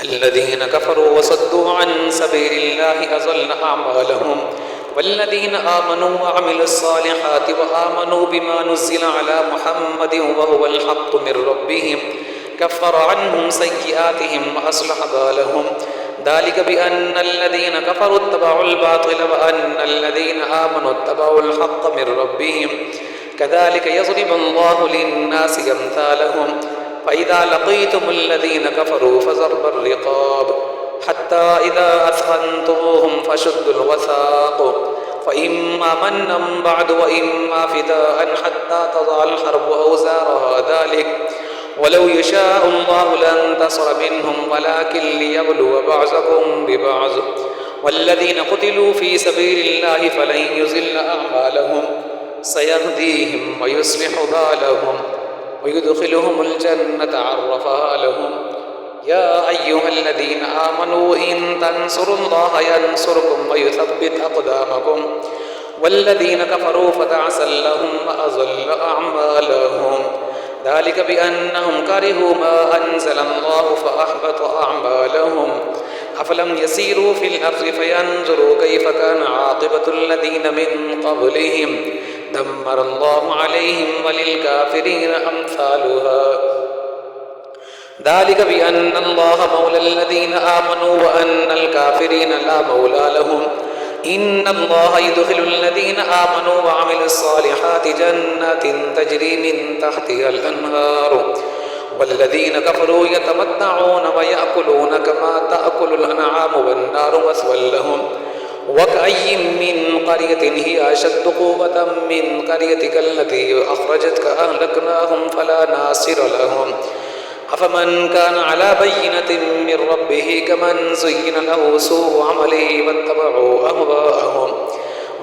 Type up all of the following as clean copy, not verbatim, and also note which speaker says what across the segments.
Speaker 1: الذين كفروا وصدوا عن سبيل الله أضل أعمالهم والذين آمنوا وعملوا الصالحات وآمنوا بما نزل على محمد وهو الحق من ربهم كفر عنهم سيئاتهم وأصلح بالهم ذلك بأن الذين كفروا اتبعوا الباطل وأن الذين آمنوا اتبعوا الحق من ربهم كذلك يضرب الله للناس أمثالهم فإذا لقيتم الذين كفروا فضرب الرقاب حتى إذا أثخنتموهم فشدوا الوثاق فإما منا بعد وإما فداء حتى تضع الحرب أوزارها ذلك ولو يشاء الله لانتصر منهم ولكن ليبلو بعضكم ببعض والذين قتلوا في سبيل الله فلن يضل أعمالهم سيهديهم ويصلح بالهم ويدخلهم الجنة عرفها لهم يا أيها الذين آمنوا إن تنصروا الله ينصركم ويثبت أقدامكم والذين كفروا فتعسا لهم وأضل أعمالهم ذلك بأنهم كرهوا ما أنزل الله فأحبط أعمالهم أفلم يسيروا في الأرض فينظروا كيف كان عاقبة الذين من قبلهم دمر الله عليهم وللكافرين أمثالها ذلك بأن الله مولى الذين آمنوا وأن الكافرين لا مولى لهم إن الله يدخل الذين آمنوا وعملوا الصالحات جنات تجري من تحتها الأنهار والذين كفروا يتمتعون ويأكلون كما تأكل الأنعام والنار مثوى لهم وكأي من قرية هي أشد قوة من قريتك التي أخرجتك أهلكناهم فلا ناصر لهم أفمن كان على بينة من ربه كمن زين له سوء عمله واتبعوا أهواءهم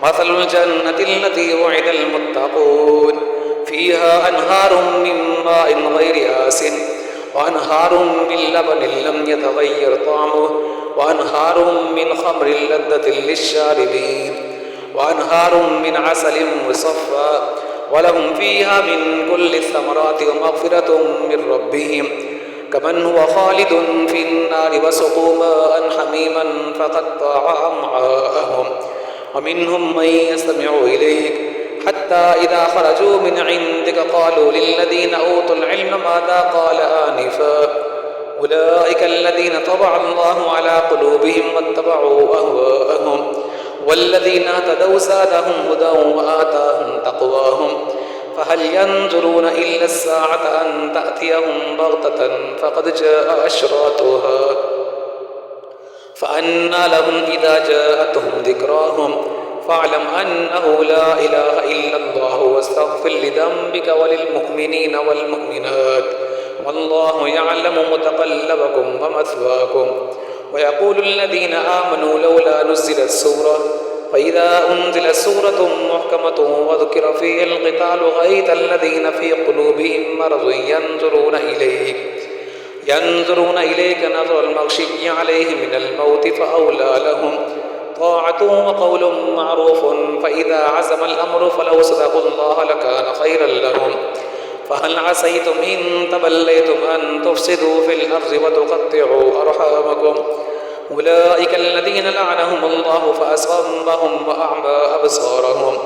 Speaker 1: مثل الجنة التي وعد المتقون فيها أنهار من ماء غير آسن وأنهار من لبن لم يتغير طعمه وأنهار من خمر لذة للشاربين وأنهار من عسل مصفى ولهم فيها من كل الثمرات ومغفرة من ربهم كمن هو خالد في النار وسقوا ماء حميما فقطع أمعاءهم ومنهم من يستمع إليك حتى إذا خرجوا من عندك قالوا للذين أوتوا العلم ماذا قال آنفا أولئك الذين طبع الله على قلوبهم واتبعوا أهواءهم والذين اهتدوا زادهم هدى وآتاهم تقواهم فهل ينظرون إلا الساعة أن تأتيهم بغتة فقد جاء أشراطها فأنى لهم إذا جاءتهم ذكراهم فاعلم أنه لا إله إلا الله واستغفر لذنبك وللمؤمنين والمؤمنات والله يعلم متقلبكم ومثواكم ويقول الذين آمنوا لولا نزلت سورة فإذا أنزلت سورة محكمة وذكر فيها القتال رأيت الذين في قلوبهم مرض ينظرون إليك نظر المغشي عليه من الموت فأولى لهم طاعة وقول معروف فإذا عزم الأمر فلو صدقوا الله لكان خيرا لهم فهل عسيتم إن توليتم أن تفسدوا في الأرض وتقطعوا أرحامكم أولئك الذين لعنهم الله فأصمهم وأعمى أبصارهم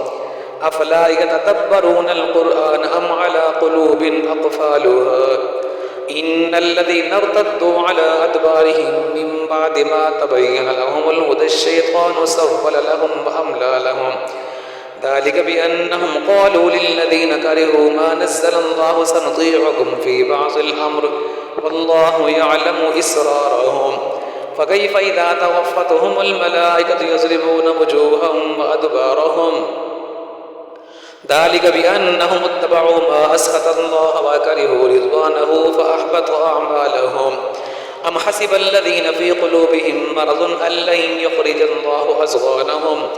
Speaker 1: أفلا يتدبرون القرآن أم على قلوب أقفالها إن الذين ارتدوا على أدبارهم من بعد ما تبين لهم الهدى الشيطان سول لهم وأملى لهم ذلك بأنهم قالوا للذين كرهوا ما نزل الله سنطيعكم في بعض الأمر والله يعلم إسرارهم فكيف إذا توفتهم الملائكة يضربون وجوههم وأدبارهم ذلك بأنهم اتبعوا ما أسخط الله وكرهوا رضوانه فأحبط أعمالهم أم حسب الذين في قلوبهم مرض أن لن يخرج الله أضغانهم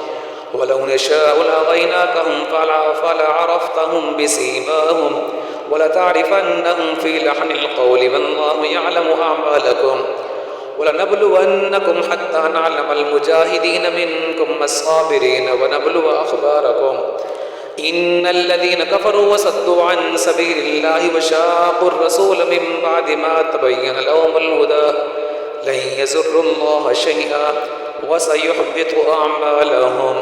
Speaker 1: ولو نشاء لأريناكهم فلعرفتهم بسيماهم ولتعرفنهم في لحن القول والله يعلم أعمالكم ولنبلونكم حتى نعلم المجاهدين منكم والصابرين ونبلو أخباركم إن الذين كفروا وصدوا عن سبيل الله وشاقوا الرسول من بعد ما تبين لهم الهدى لن يزروا الله شيئا وسيحبط أعمالهم.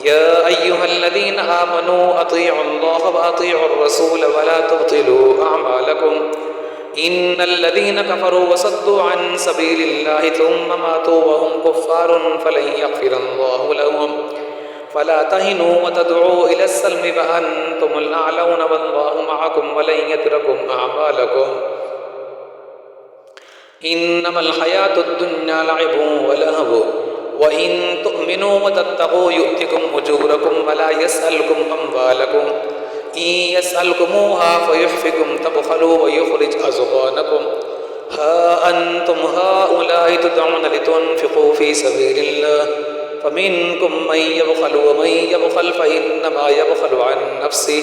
Speaker 1: يا أيها الذين آمنوا أطيعوا الله وأطيعوا الرسول ولا تبطلوا أعمالكم إن الذين كفروا وصدوا عن سبيل الله ثم ماتوا وهم كفار فلن يغفر الله لهم فلا تهنوا وتدعوا إلى السلم وأنتم الأعلون والله معكم ولن يتركم أعمالكم. إنما الحياة الدنيا لعب ولهو وإن تؤمنوا وتتقوا يؤتكم أجوركم ولا يسألكم أموالكم إن يسألكموها فيحفكم تبخلوا ويخرج أضغانكم. ها أنتم هؤلاء تدعون لتنفقوا في سبيل الله فمنكم من يبخل ومن يبخل فإنما يبخل عن نفسه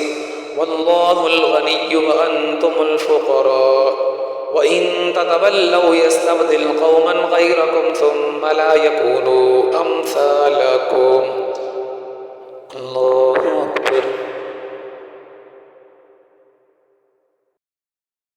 Speaker 1: والله الغني وأنتم الفقراء وإن تتولوا يستبدل قوما غيركم ثم لا يكونوا أمثالكم.